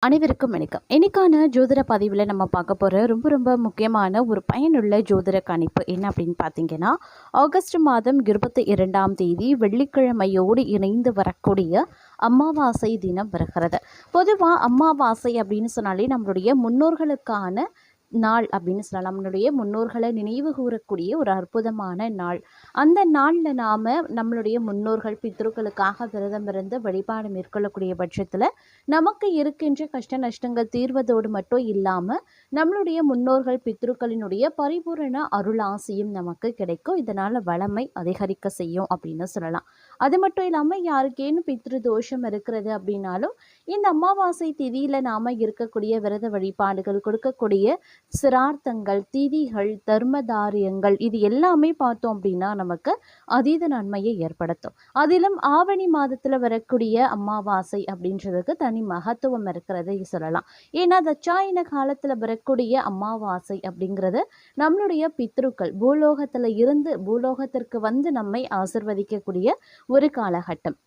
அனைவருக்கும் வணக்கம். இன்னைக்கான ஜோதிட பதிவில் நம்ம பார்க்க போகிற ரொம்ப முக்கியமான ஒரு பயனுள்ள ஜோதிட கணிப்பு என்ன அப்படின்னு பார்த்தீங்கன்னா, ஆகஸ்ட் மாதம் 22ஆம் தேதி வெள்ளிக்கிழமையோடு இணைந்து வரக்கூடிய அமாவாசை தினம் வருகிறது. பொதுவாக அமாவாசை அப்படின்னு சொன்னாலே நம்மளுடைய முன்னோர்களுக்கான நாள் அப்படின்னு சொல்லலாம். நம்மளுடைய முன்னோர்களை நினைவு கூறக்கூடிய ஒரு அற்புதமான நாள். அந்த நாளில் நாம் நம்மளுடைய முன்னோர்கள் பித்ருக்களுக்காக விரதம் இருந்து வழிபாடு மேற்கொள்ளக்கூடிய பட்சத்தில் நமக்கு இருக்கின்ற கஷ்ட நஷ்டங்கள் தீர்வதோடு மட்டும் இல்லாமல் நம்மளுடைய முன்னோர்கள் பித்ருக்களினுடைய பரிபூரண அருளாசியும் நமக்கு கிடைக்கும். இதனால் வளமை அதிகரிக்க செய்யும் அப்படின்னு சொல்லலாம். அது மட்டும் இல்லாமல் யாருக்கேனும் பித்ரு தோஷம் இருக்கிறது அப்படின்னாலும் இந்த அமாவாசை திதியில் நாம் இருக்கக்கூடிய விரத வழிபாடுகள், கொடுக்கக்கூடிய சிரார்த்தங்கள், திதிகள், தர்மதாரியங்கள் இது எல்லாமே பார்த்தோம் அப்படின்னா நமக்கு அதீத நன்மையை ஏற்படுத்தும். அதிலும் ஆவணி மாதத்தில் வரக்கூடிய அமாவாசை அப்படின்றதுக்கு தனி மகத்துவம் இருக்கிறது சொல்லலாம். ஏன்னா தட்சாயன காலத்தில் வரக்கூடிய அமாவாசை அப்படிங்கிறது நம்மளுடைய பித்ருக்கள் பூலோகத்தில் இருந்து பூலோகத்திற்கு வந்து நம்மை ஆசிர்வதிக்கக்கூடிய ஒரு காலகட்டம்.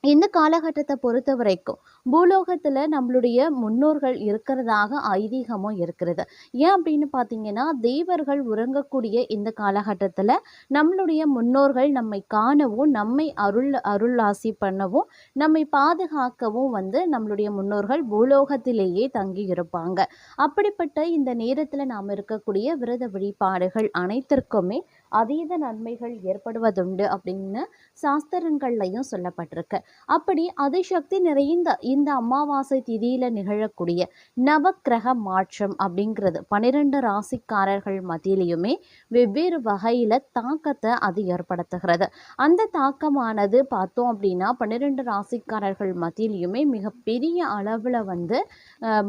இந்த காலகட்டத்தை பொறுத்த வரைக்கும் பூலோகத்தில் நம்மளுடைய முன்னோர்கள் இருக்கிறதாக ஐதீகமும் இருக்கிறது. ஏன் அப்படின்னு பார்த்தீங்கன்னா, தேவர்கள் உறங்கக்கூடிய இந்த காலகட்டத்தில் நம்மளுடைய முன்னோர்கள் நம்மை காணவும், நம்மை அருளாசி பண்ணவும், நம்மை பாதுகாக்கவும் வந்து நம்மளுடைய முன்னோர்கள் பூலோகத்திலேயே தங்கி இருப்பாங்க. அப்படிப்பட்ட இந்த நேரத்தில் நாம் இருக்கக்கூடிய விரத வழிபாடுகள் அனைத்திற்குமே அதீத நன்மைகள் ஏற்படுவதுண்டு அப்படின்னு சாஸ்திரங்கள்லையும் சொல்லப்பட்டிருக்கு. அப்படி அதிசக்தி நிறைந்த இந்த அமாவாசை திதியில நிகழக்கூடிய நவக்கிரக மாற்றம் அப்படிங்கிறது 12 ராசிக்காரர்கள் மத்தியிலையுமே வெவ்வேறு வகையில தாக்கத்தை அது ஏற்படுத்துகிறது. அந்த தாக்கமானது பார்த்தோம் அப்படின்னா 12 ராசிக்காரர்கள் மத்தியிலையுமே மிகப்பெரிய அளவில் வந்து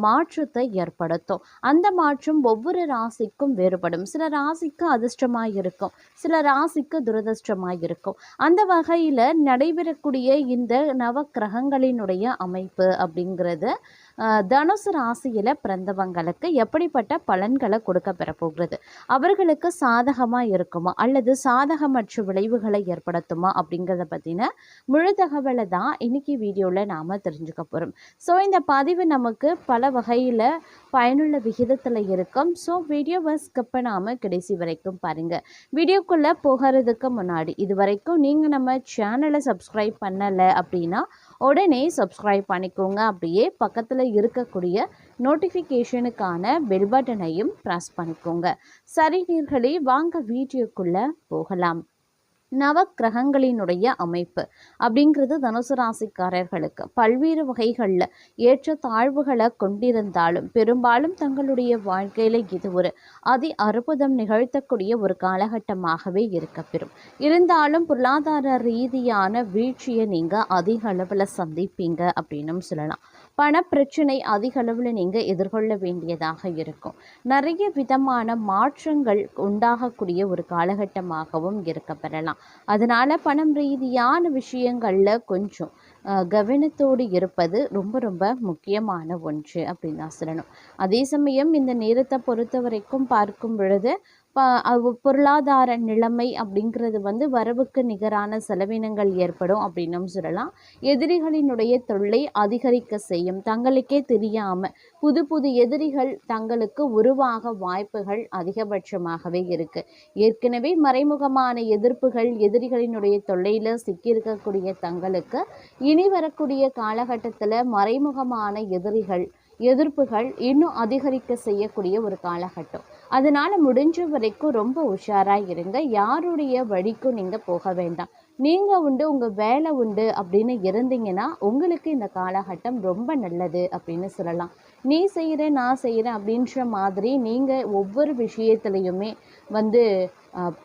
மாற்றத்தை ஏற்படுத்தும். அந்த மாற்றம் ஒவ்வொரு ராசிக்கும் வேறுபடும். சில ராசிக்கு அதிர்ஷ்டமாக இருக்கும், சில ராசிக்கு துரதிர்ஷ்டமாக இருக்கும். அந்த வகையில் நடைபெறக்கூடிய இந்த நவக்கிரகங்களினுடைய அமைப்பு அப்படிங்கிறது தனுசு ராசியில் பிறந்தவங்களுக்கு எப்படிப்பட்ட பலன்களை கொடுக்க பெறப்போகிறது, அவர்களுக்கு சாதகமாக இருக்குமா அல்லது சாதகமற்ற விளைவுகளை ஏற்படுத்துமா அப்படிங்கிறத பற்றின முழு தகவலை தான் இன்னைக்கு வீடியோவில் நாம் தெரிஞ்சுக்க போகிறோம். ஸோ இந்த பதிவு நமக்கு பல வகையில் பயனுள்ள விகிதத்தில் இருக்கும். ஸோ வீடியோவை ஸ்கிப் பண்ணாமல் கடைசி வரைக்கும் பாருங்கள். வீடியோக்குள்ளே போகிறதுக்கு முன்னாடி இது வரைக்கும் நீங்கள் நம்ம சேனலை சப்ஸ்கிரைப் பண்ணலை அப்படின்னா உடனே சப்ஸ்கிரைப் பண்ணிக்கோங்க. அப்படியே பக்கத்தில் இருக்கக்கூடிய நோட்டிஃபிகேஷனுக்கான பெல் பட்டனையும் ப்ரெஸ் பண்ணிக்கோங்க. சரி நேயர்களே, வாங்க வீடியோக்குள்ளே போகலாம். நவக்கிரகங்களினுடைய அமைப்பு அப்படிங்கிறது தனுசு ராசிக்காரர்களுக்கு பல்வேறு வகைகளில் ஏற்ற தாழ்வுகளை கொண்டிருந்தாலும் பெரும்பாலும் தங்களுடைய வாழ்க்கையில் இது ஒரு அற்புதம் நிகழ்த்தக்கூடிய ஒரு காலகட்டமாகவே இருக்கப்பெறும். இருந்தாலும் பொருளாதார ரீதியான வீழ்ச்சியை நீங்கள் அதிக அளவில் சந்திப்பீங்க அப்படின்னு சொல்லலாம். பணப்பிரச்சனை அதிக அளவில் நீங்கள் எதிர்கொள்ள வேண்டியதாக இருக்கும். நிறைய விதமான மாற்றங்கள் உண்டாகக்கூடிய ஒரு காலகட்டமாகவும் இருக்கப்பெறலாம். அதனால் பணம் ரீதியான விஷயங்களில் கொஞ்சம் கவனத்தோடு இருப்பது ரொம்ப முக்கியமான ஒன்று அப்படின்னு தான் சொல்லணும். அதே சமயம் இந்த நேரத்தை பொறுத்த வரைக்கும் பார்க்கும் பொழுது பொருளாதார நிலைமை அப்படிங்கிறது வந்து வரவுக்கு நிகரான செலவினங்கள் ஏற்படும் அப்படின்னும் சொல்லலாம். எதிரிகளினுடைய தொல்லை அதிகரிக்க செய்யும். தங்களுக்கே தெரியாமல் புது எதிரிகள் தங்களுக்கு உருவாக வாய்ப்புகள் அதிகபட்சமாகவே இருக்கு. ஏற்கனவே மறைமுகமான எதிர்ப்புகள், எதிரிகளினுடைய தொல்லையில் சிக்கியிருக்கக்கூடிய தங்களுக்கு இனி வரக்கூடிய காலகட்டத்தில் மறைமுகமான எதிர்ப்புகள் இன்னும் அதிகரிக்க செய்யக்கூடிய ஒரு காலகட்டம். அதனால் முடிஞ்ச வரைக்கும் ரொம்ப உஷாராக இருங்க. யாருடைய வழிக்கும் நீங்கள் போக வேண்டாம். நீங்கள் உண்டு, உங்கள் வேலை உண்டு அப்படின்னு இருந்தீங்கன்னா உங்களுக்கு இந்த காலகட்டம் ரொம்ப நல்லது அப்படின்னு சொல்லலாம். நீ செய்கிறேன் நான் செய்கிறேன் அப்படின்ற மாதிரி நீங்கள் ஒவ்வொரு விஷயத்துலையுமே வந்து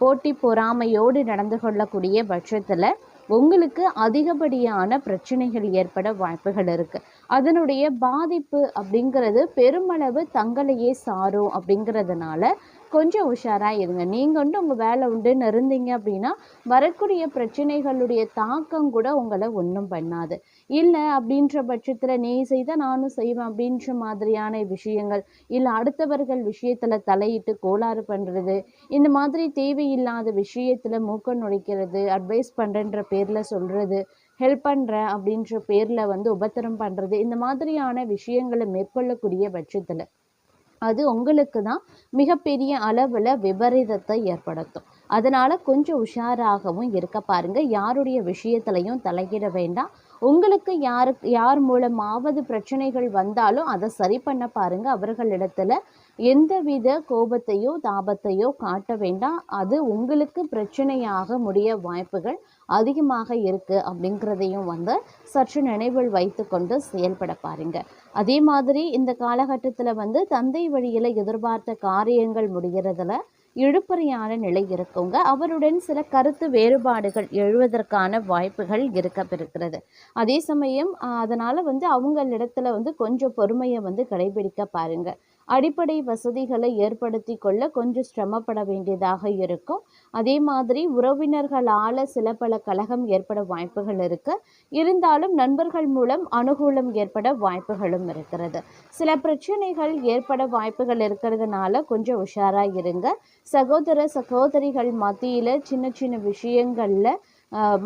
போட்டி பொறாமையோடு நடந்து கொள்ளக்கூடிய பட்சத்தில் உங்களுக்கு அதிகப்படியான பிரச்சனைகள் ஏற்பட வாய்ப்புகள் இருக்குது. அதனுடைய பாதிப்பு அப்படிங்கிறது பெருமளவு தங்களையே சாரும். அப்படிங்கிறதுனால கொஞ்சம் உஷாராக இருங்க. நீங்கள் வந்து உங்கள் வேலை உண்டுன்னு இருந்தீங்க அப்படின்னா வரக்கூடிய பிரச்சனைகளுடைய தாக்கம் கூட உங்களை ஒன்றும் பண்ணாது. இல்லை அப்படின்ற பட்சத்தில் நீ செய்தால் நானும் செய்வேன் அப்படின்ற மாதிரியான விஷயங்கள், இல்லை அடுத்தவர்கள் விஷயத்தில் தலையிட்டு கோளாறு பண்ணுறது, இந்த மாதிரி தேவையில்லாத விஷயத்தில் மூக்க நுழைக்கிறது, அட்வைஸ் பண்ணுறன்ற பேரில் சொல்கிறது, ஹெல்ப் பண்ணுறேன் அப்படின்ற பேரில் வந்து உபத்திரம் பண்ணுறது, இந்த மாதிரியான விஷயங்களை மேற்கொள்ளக்கூடிய பட்சத்தில் அது உங்களுக்கு தான் மிகப்பெரிய அளவில் விபரீதத்தை ஏற்படுத்தும். அதனால் கொஞ்சம் உஷாராகவும் இருக்க பாருங்கள். யாருடைய விஷயத்துலையும் தலையிட வேண்டாம். உங்களுக்கு யார் மூலமாவது பிரச்சனைகள் வந்தாலும் அதை சரி பண்ண பாருங்கள். அவர்களிடத்துல எந்தவித கோபத்தையோ தாபத்தையோ காட்ட வேண்டாம். அது உங்களுக்கு பிரச்சனையாக முடிய வாய்ப்புகள் அதிகமாக இருக்குது அப்படிங்கிறதையும் வந்து சற்று நினைவில் வைத்து கொண்டு செயல்பட பாருங்க. அதே மாதிரி இந்த காலகட்டத்தில் வந்து தந்தை வழியில் எதிர்பார்த்த காரியங்கள் முடிகிறதுல இழுபறியான நிலை இருக்குங்க. அவருடன் சில கருத்து வேறுபாடுகள் எழுவதற்கான வாய்ப்புகள் இருக்கிறது. அதே சமயம் அதனால் வந்து அவங்களிடத்துல வந்து கொஞ்சம் பொறுமையை வந்து கடைபிடிக்க பாருங்க. அடிப்படை வசதிகளை ஏற்படுத்தி கொள்ள கொஞ்சம் சிரமப்பட வேண்டியதாக இருக்கும். அதே மாதிரி உறவினர்களால் சில பல கலகம் ஏற்பட வாய்ப்புகள் இருக்கு. இருந்தாலும் நண்பர்கள் மூலம் அனுகூலம் ஏற்பட வாய்ப்புகளும் இருக்கிறது. சில பிரச்சனைகள் ஏற்பட வாய்ப்புகள் இருக்கிறதுனால கொஞ்சம் உஷாராக இருங்க. சகோதர சகோதரிகள் மத்தியில் சின்ன சின்ன விஷயங்கள்ல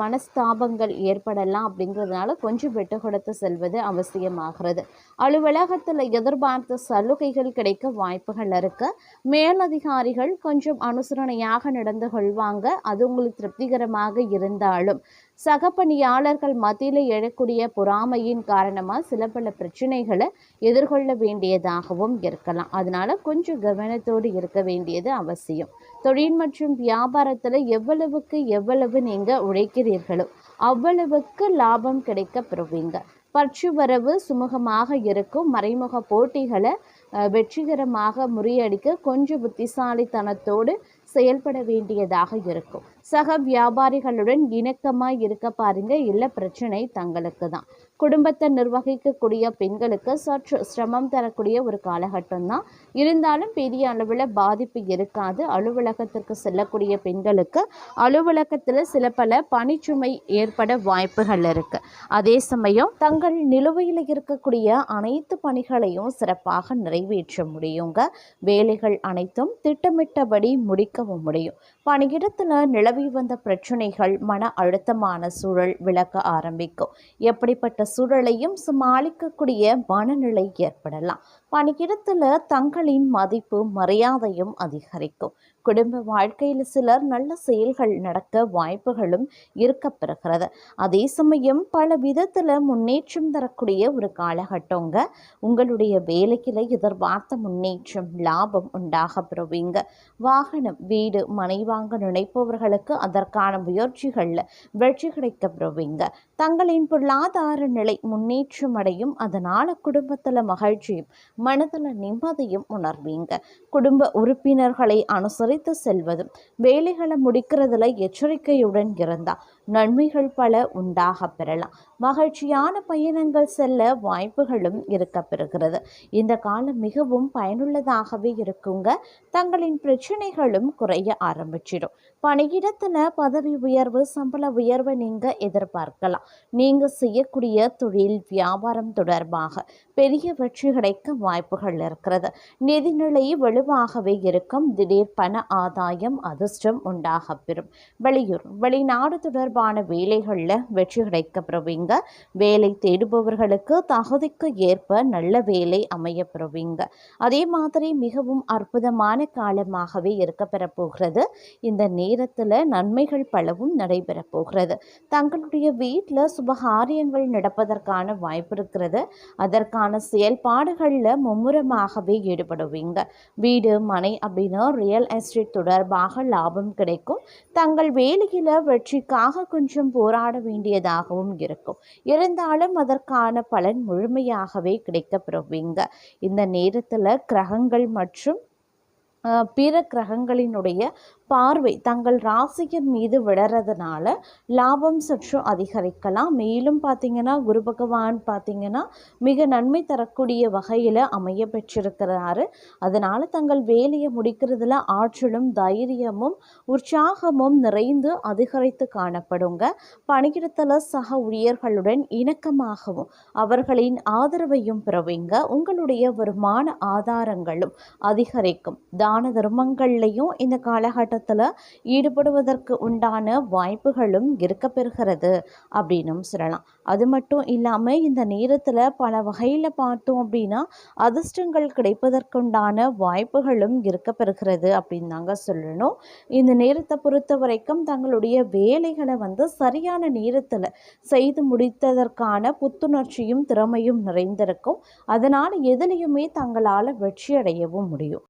மனஸ்தாபங்கள் ஏற்படலாம். அப்படிங்கிறதுனால கொஞ்சம் விட்டு கொடுத்து செல்வது அவசியமாகிறது. அலுவலகத்தில் எதிர்பார்த்த சலுகைகள் கிடைக்க வாய்ப்புகள் இருக்கு. மேலதிகாரிகள் கொஞ்சம் அனுசரணையாக நடந்து கொள்வாங்க. அது உங்களுக்கு திருப்திகரமாக இருந்தாலும் சக பணியாளர்கள் மத்தியில் எழக்கூடிய பொறாமையின் காரணமாக சில பல பிரச்சனைகளை எதிர்கொள்ள வேண்டியதாகவும் இருக்கலாம். அதனால கொஞ்சம் கவனத்தோடு இருக்க வேண்டியது அவசியம். தொழில் மற்றும் வியாபாரத்தில் எவ்வளவு நீங்கள் உழைக்கிறீர்களோ அவ்வளவுக்கு லாபம் கிடைக்க பெறுவீங்க. பற்று வரவு சுமூகமாக இருக்கும். மறைமுக போட்டிகளை வெற்றிகரமாக முறியடிக்க கொஞ்சம் புத்திசாலித்தனத்தோடு செயல்பட வேண்டியதாக இருக்கும். சக வியாபாரிகளுடன் இணக்கமாக இருக்க பாருங்க. இல்லை பிரச்சனை தங்களுக்கு தான். குடும்பத்தை நிர்வகிக்கக்கூடிய பெண்களுக்கு சற்று சிரமம் தரக்கூடிய ஒரு காலகட்டம் தான். இருந்தாலும் பெரிய அளவில் பாதிப்பு இருக்காது. அலுவலகத்திற்கு செல்லக்கூடிய பெண்களுக்கு அலுவலகத்தில் சில பல பணிச்சுமை ஏற்பட வாய்ப்புகள் இருக்கு. அதே சமயம் தங்கள் நிலுவையில் இருக்கக்கூடிய அனைத்து பணிகளையும் சிறப்பாக நிறைவேற்ற முடியுங்க. வேலைகள் அனைத்தும் திட்டமிட்டபடி முடிக்கவும் முடியும். பணியிடத்தில் நிலவி வந்த பிரச்சனைகள் மன அழுத்தமான சூழல் விலக ஆரம்பிக்கும். எப்படிப்பட்ட சூழலையும் சமாளிக்கக்கூடிய மனநிலை ஏற்படலாம். பணியிடத்தில் தங்களின் மதிப்பு மரியாதையும் அதிகரிக்கும். குடும்ப வாழ்க்கையில் சிலர் நல்ல செயல்கள் நடக்க வாய்ப்புகளும் இருக்கப்பெறுகிறது. அதே சமயம் பல விதத்தில் முன்னேற்றம் தரக்கூடிய ஒரு காலகட்டங்க. உங்களுடைய வேலையில் எதிர்பார்த்த முன்னேற்றம் லாபம் உண்டாக பெறுவீங்க. வாகனம் வீடு மனை வாங்க நினைப்பவர்களுக்கு அதற்கான முயற்சிகளில் வெற்றி கிடைக்க பெறுவீங்க. தங்களின் பொருளாதார நிலை முன்னேற்றம் அடையும். அதனால் குடும்பத்தில் மகிழ்ச்சியும் மனதில் நிம்மதியும் உணர்வீங்க. குடும்ப உறுப்பினர்களை அனுசரித்து செல்வதும் வேலைகளை முடிக்கிறதுல எச்சரிக்கையுடன் இருந்தால் நன்மைகள் பல உண்டாக பெறலாம். மகிழ்ச்சியான பயணங்கள் செல்ல வாய்ப்புகளும் இருக்க பெறுகிறது. இந்த காலம் மிகவும் பயனுள்ளதாகவே இருக்குங்க. தங்களின் பிரச்சனைகளும் குறைய ஆரம்பிச்சிடும். பணியிடத்தில் பதவி உயர்வு சம்பள உயர்வை நீங்கள் எதிர்பார்க்கலாம். நீங்கள் செய்யக்கூடிய தொழில் வியாபாரம் தொடர்பாக பெரிய வெற்றி கிடைக்க வாய்ப்புகள் இருக்கிறது. நிதிநிலை வலுவாகவே இருக்கும். திடீர் பண ஆதாயம் அதிர்ஷ்டம் உண்டாக பெறும். வெளியூர் வெளிநாடு தொடர்பான வேலைகளில் வெற்றி கிடைக்க பெறுவீங்க. வேலை தேடுபவர்களுக்கு தகுதிக்கு ஏற்ப நல்ல வேலை அமைய பெறுவீங்க. அதே மாதிரி மிகவும் அற்புதமான காலமாகவே இருக்க பெறப்போகிறது. இந்த நேரத்தில் நன்மைகள் பலவும் நடைபெற போகிறது. தங்களுடைய வீட்டில் சுபகாரியங்கள் நடப்பதற்கான வாய்ப்பு இருக்கிறது. அதற்கான செயல்பாடுகளில் மும்முரமாகவே ஈடுபடுவீங்க. வீடு மனை அப்படின்னா ரியல் எஸ்டேட் தொடர்பாக லாபம் கிடைக்கும். தங்கள் வேலையில் வெற்றிக்காக கொஞ்சம் போராட வேண்டியதாகவும் இருக்கும். இருந்தாலும் அதற்கான பலன் முழுமையாகவே கிடைக்க பெறுவீங்க. இந்த நேரத்தில் கிரகங்கள் மற்றும் பிற கிரகங்களினுடைய பார்வை தங்கள் ராசியின் மீது விடுறதுனால லாபம் சற்று அதிகரிக்கலாம். மேலும் பார்த்தீங்கன்னா குரு பகவான் பார்த்தீங்கன்னா மிக நன்மை தரக்கூடிய வகையில் அமைய பெற்றிருக்கிறாரு. அதனால் தங்கள் வேலையை முடிக்கிறதுல ஆற்றலும் தைரியமும் உற்சாகமும் நிறைந்து அதிகரித்து காணப்படுங்க. பணியிடத்தில் சக ஊழியர்களுடன் இணக்கமாகவும் அவர்களின் ஆதரவையும் பெறுவீங்க. உங்களுடைய வருமான ஆதாரங்களும் அதிகரிக்கும். தான தர்மங்கள்லையும் இந்த காலகட்டத்தில் போராட்டத்தில் ஈடுபடுவதற்கு உண்டான வாய்ப்புகளும் இருக்கப்பெறுகிறது அப்படின்னும் சொல்லலாம். அது மட்டும் இல்லாமல் இந்த நேரத்தில் பல வகையில் பார்த்தோம் அப்படின்னா அதிர்ஷ்டங்கள் கிடைப்பதற்குண்டான வாய்ப்புகளும் இருக்கப்பெறுகிறது அப்படின்னு தாங்க சொல்லணும். இந்த நேரத்தை பொறுத்த வரைக்கும் தங்களுடைய வேலைகளை சரியான நேரத்தில் செய்து முடித்ததற்கான புத்துணர்ச்சியும் திறமையும் நிறைந்திருக்கும். அதனால் எதிலையுமே தங்களால் வெற்றி அடையவும் முடியும்.